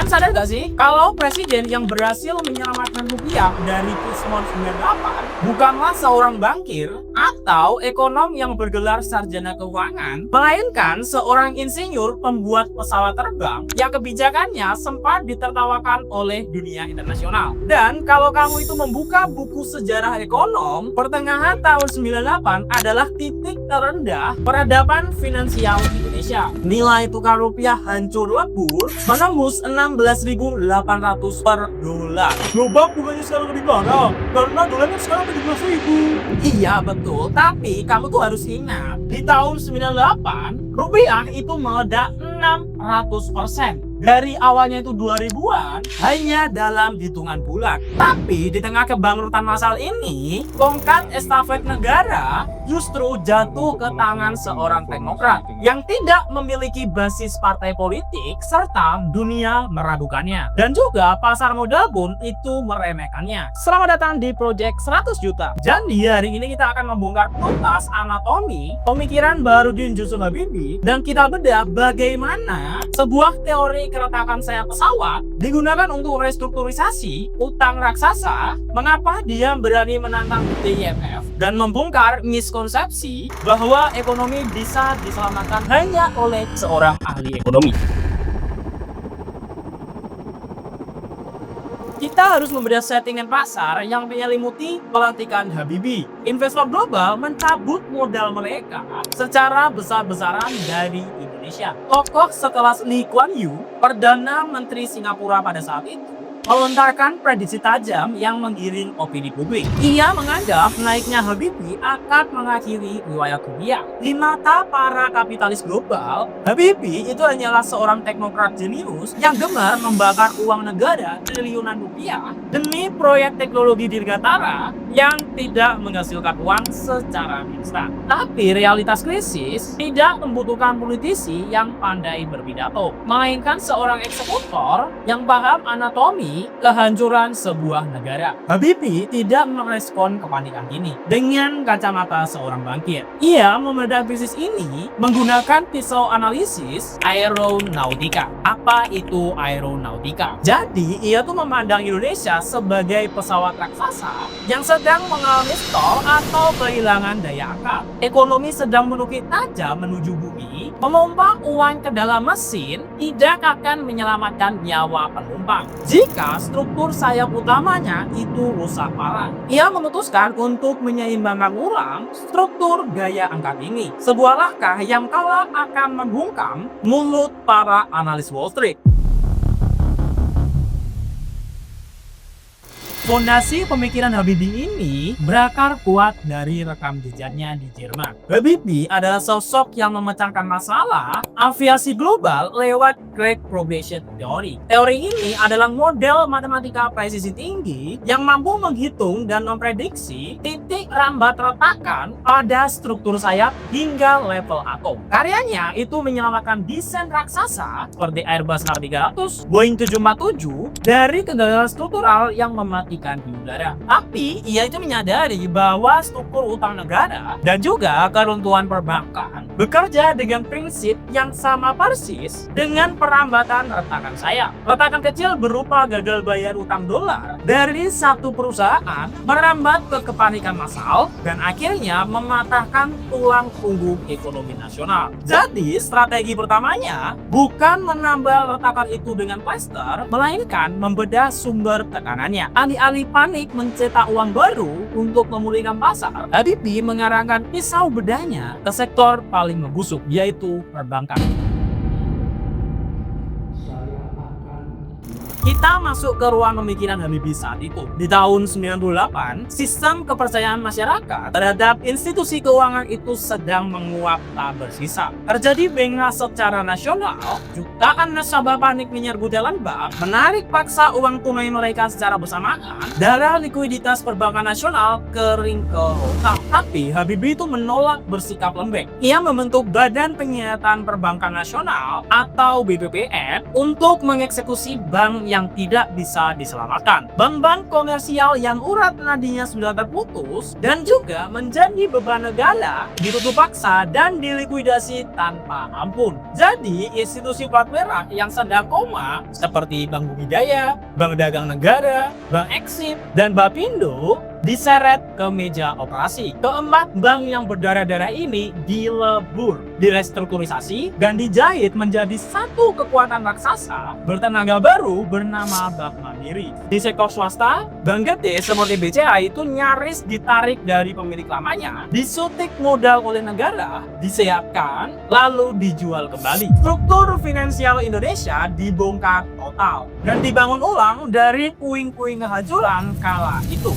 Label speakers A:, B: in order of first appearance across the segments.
A: Kalian sadar gak sih, kalau presiden yang berhasil menyelamatkan rupiah dari kisruan 98 bukanlah seorang bankir atau ekonom yang bergelar sarjana keuangan, melainkan seorang insinyur pembuat pesawat terbang yang kebijakannya sempat ditertawakan oleh dunia internasional. Dan kalau kamu itu membuka buku sejarah ekonom, pertengahan tahun 98 adalah titik terendah peradaban finansial Indonesia. Nilai tukar rupiah hancur lebur, menembus 16.800 per dolar. Loh bang, bukannya sekarang lebih parah? Karena dolarnya sekarang 17.000. Iya betul, tapi kamu tuh harus ingat, di tahun 98, rupiah itu meledak 600%. Dari awalnya itu 2000-an, hanya dalam hitungan bulan. Tapi di tengah kebangkrutan massal ini, tongkat estafet negara justru jatuh ke tangan seorang teknokrat yang tidak memiliki basis partai politik serta dunia meragukannya. Dan juga pasar modal pun itu meremehkannya. Selamat datang di Project 100 Juta. Jadi hari ini kita akan membongkar tuntas anatomi pemikiran Baharudin Yusuf Habibie dan kita bedah bagaimana sebuah teori keretakan sayap pesawat digunakan untuk restrukturisasi utang raksasa, mengapa dia berani menantang IMF dan membongkar miskonsepsi bahwa ekonomi bisa diselamatkan hanya oleh seorang ahli ekonomi. Kita harus membedah settingan pasar yang menyelimuti pelantikan Habibie. Investor global mencabut modal mereka secara besar-besaran dari Indonesia. Tokoh sekelas Lee Kuan Yew, Perdana Menteri Singapura pada saat itu, melontarkan prediksi tajam yang menggiring opini publik. Ia menganggap naiknya Habibie akan mengakhiri riwayat dunia. Di mata para kapitalis global, Habibie itu hanyalah seorang teknokrat jenius yang gemar membakar uang negara triliunan rupiah demi proyek teknologi dirgantara yang tidak menghasilkan uang secara instan. Tapi realitas krisis tidak membutuhkan politisi yang pandai berpidato, melainkan seorang eksekutor yang paham anatomi kehancuran sebuah negara. Habibie tidak merespon kepanikan ini dengan kacamata seorang bankir. Ia membedah krisis ini menggunakan pisau analisis aeronautika. Apa itu aeronautika? Jadi ia tuh memandang Indonesia sebagai pesawat raksasa yang sedang mengalami stall atau kehilangan daya angkat. Ekonomi sedang menukik tajam menuju bumi, memompa uang ke dalam mesin tidak akan menyelamatkan nyawa penumpang jika struktur sayap utamanya itu rusak parah. Ia memutuskan untuk menyeimbangkan ulang struktur gaya angkat ini. Sebuah langkah yang kelak akan membungkam mulut para analis Wall Street. Fondasi pemikiran Habibie ini berakar kuat dari rekam jejaknya di Jerman. Habibie adalah sosok yang memecahkan masalah aviasi global lewat Great Probation Theory. Teori ini adalah model matematika presisi tinggi yang mampu menghitung dan memprediksi titik rambat retakan pada struktur sayap hingga level atom. Karyanya itu menyelamatkan desain raksasa seperti Airbus A300, Boeing 747 dari kegagalan struktural yang mematikan di udara. Tapi ia itu menyadari bahwa struktur utang negara dan juga keruntuhan perbankan bekerja dengan prinsip yang sama persis dengan perambatan retakan sayap. Retakan kecil berupa gagal bayar utang dolar dari satu perusahaan merambat ke kepanikan massal dan akhirnya mematahkan tulang punggung ekonomi nasional. Jadi strategi pertamanya bukan menambal retakan itu dengan plester, melainkan membedah sumber tekanannya. Alih-alih panik mencetak uang baru untuk memulihkan pasar, Habibie mengarahkan pisau bedahnya ke sektor paling membusuk, yaitu perbankan. Kita masuk ke ruang pemikiran Habibie saat itu. Di tahun 98, sistem kepercayaan masyarakat terhadap institusi keuangan itu sedang menguap tak bersisa. Terjadi bengah secara nasional, jutaan nasabah panik menyerbu jalan bank, menarik paksa uang tunai mereka secara bersamaan, darah likuiditas perbankan nasional kering ke otak. Tapi Habibie itu menolak bersikap lembek. Ia membentuk Badan Penyihatan Perbankan Nasional atau BPPN untuk mengeksekusi bank yang tidak bisa diselamatkan. Bank-bank komersial yang urat nadinya sudah terputus dan juga menjadi beban negara ditutup paksa dan dilikuidasi tanpa ampun. Jadi, institusi plat merah yang sedang koma seperti Bank Budidaya, Bank Dagang Negara, Bank Eksim, dan Bapindo diseret ke meja operasi. Keempat bank yang berdarah-darah ini dilebur, direstrukturisasi, dan dijahit menjadi satu kekuatan raksasa bertenaga baru bernama Bank Mandiri. Di sektor swasta, bank gede seperti BCA itu nyaris ditarik dari pemilik lamanya, disuntik modal oleh negara, disehatkan, lalu dijual kembali. Struktur finansial Indonesia dibongkar total dan dibangun ulang dari puing-puing kehancuran kala itu.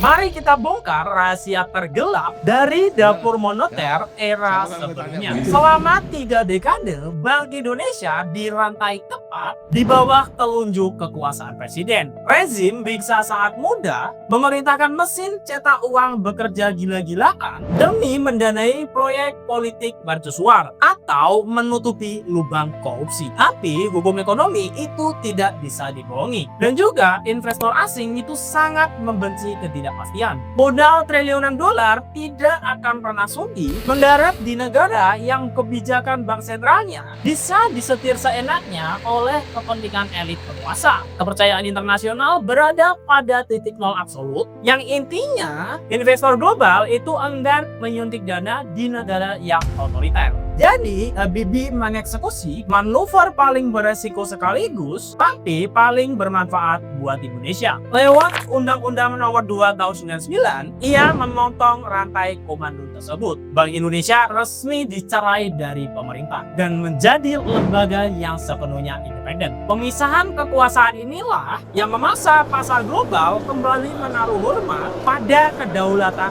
A: Mari kita bongkar rahasia tergelap dari dapur moneter era sebelumnya. Selama 3 dekade, Bank Indonesia dirantai tepat di bawah telunjuk kekuasaan presiden. Rezim bisa saat muda memerintahkan mesin cetak uang bekerja gila-gilaan demi mendanai proyek politik mercusuar atau menutupi lubang korupsi. Tapi hukum ekonomi itu tidak bisa dibohongi. Dan juga investor asing itu sangat membenci ketidakpastian. Modal triliunan dolar tidak akan pernah sudi mendarat di negara yang kebijakan bank sentralnya bisa disetir seenaknya oleh kepentingan elit penguasa. Kepercayaan internasional berada pada titik nol absolut, yang intinya investor global itu enggan menyuntik dana di negara yang otoriter. Jadi, Habibie mengeksekusi manuver paling beresiko sekaligus, tapi paling bermanfaat buat Indonesia. Lewat Undang-Undang Nomor 2 Tahun 99, ia memotong rantai komando tersebut. Bank Indonesia resmi dicerai dari pemerintah dan menjadi lembaga yang sepenuhnya independen. Pemisahan kekuasaan inilah yang memaksa pasar global kembali menaruh hormat pada kedaulatan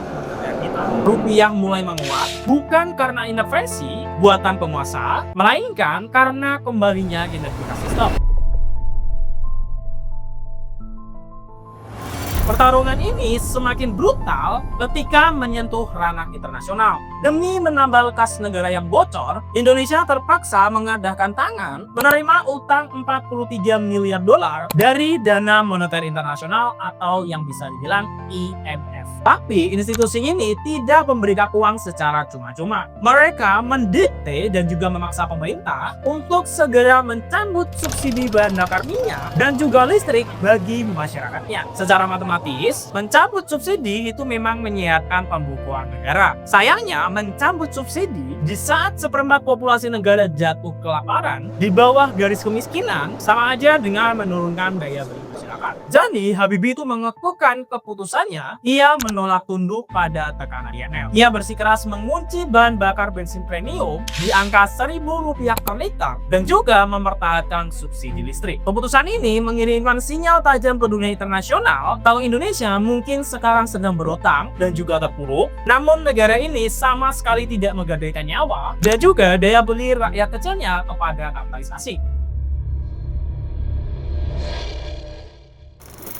A: kita. Rupiah mulai menguat bukan karena intervensi buatan penguasa, melainkan karena kembalinya kinerja sistem. Pertarungan ini semakin brutal ketika menyentuh ranah internasional. Demi menambal kas negara yang bocor, Indonesia terpaksa mengadahkan tangan menerima utang 43 miliar dolar dari Dana Moneter Internasional atau yang bisa dibilang IMF. Tapi institusi ini tidak memberikan uang secara cuma-cuma. Mereka mendikte dan juga memaksa pemerintah untuk segera mencabut subsidi bahan bakar minyak dan juga listrik bagi masyarakatnya. Secara matematis, mencabut subsidi itu memang menyehatkan pembukuan negara. Sayangnya, mencabut subsidi di saat seperempat populasi negara jatuh kelaparan di bawah garis kemiskinan sama aja dengan menurunkan daya beli masyarakat. Jadi, Habibie itu mengekukan keputusannya. Ia menolak tunduk pada tekanan IMF. Ia bersikeras mengunci bahan bakar bensin premium di angka Rp1.000 per liter dan juga mempertahankan subsidi listrik. Keputusan ini mengirimkan sinyal tajam ke dunia internasional kalau Indonesia mungkin sekarang sedang berutang dan juga terpuruk, namun negara ini sama sekali tidak menggadaikan nyawa dan juga daya beli rakyat kecilnya kepada kapitalisasi.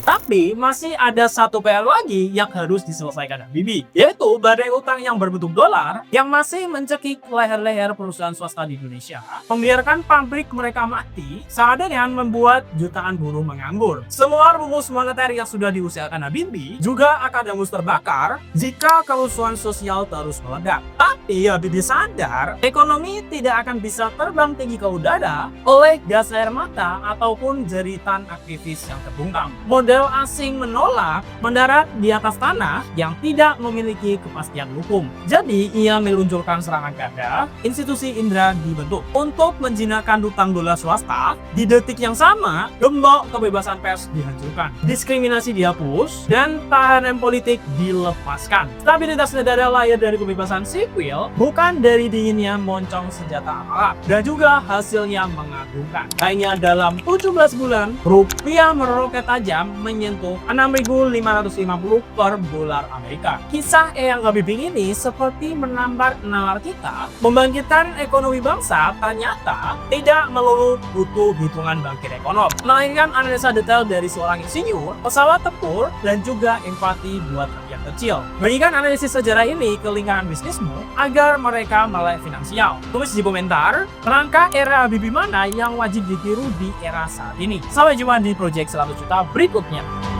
A: Tapi masih ada satu PR lagi yang harus diselesaikan Habibie, yaitu badai utang yang berbentuk dolar yang masih mencekik leher-leher perusahaan swasta di Indonesia, membiarkan pabrik mereka mati, sama dengan membuat jutaan buruh menganggur. Semua rumus moneter yang sudah diusahakan Habibie juga akan hangus terbakar jika kerusuhan sosial terus meledak. Tapi Habibie sadar, ekonomi tidak akan bisa terbang tinggi ke udara oleh gas air mata ataupun jeritan aktivis yang terbungkam. Modal asing menolak mendarat di atas tanah yang tidak memiliki kepastian hukum. Jadi, ia meluncurkan serangan ganda, institusi Indra dibentuk untuk menjinakkan hutang dolar swasta. Di detik yang sama, gembok kebebasan pers dihancurkan, diskriminasi dihapus, dan tahanan politik dilepaskan. Stabilitas negara lahir dari kebebasan sipil, bukan dari dinginnya moncong senjata aparat, dan juga hasilnya mengagumkan. Hanya dalam 17 bulan, rupiah meroket tajam menyentuh 6.550 per dolar Amerika. Kisah Eyang Habibie ini seperti menambah nalar kita, membangkitkan ekonomi bangsa ternyata tidak melulu butuh hitungan bangkit ekonom, melainkan analisa detail dari seorang insinyur, pesawat tempur, dan juga empati buat rakyat kecil. Bagikan analisis sejarah ini ke lingkaran bisnismu agar mereka melek finansial. Tulis di komentar, langkah era Habibie mana yang wajib ditiru di era saat ini. Sampai jumpa di Project 100 Juta berikutnya.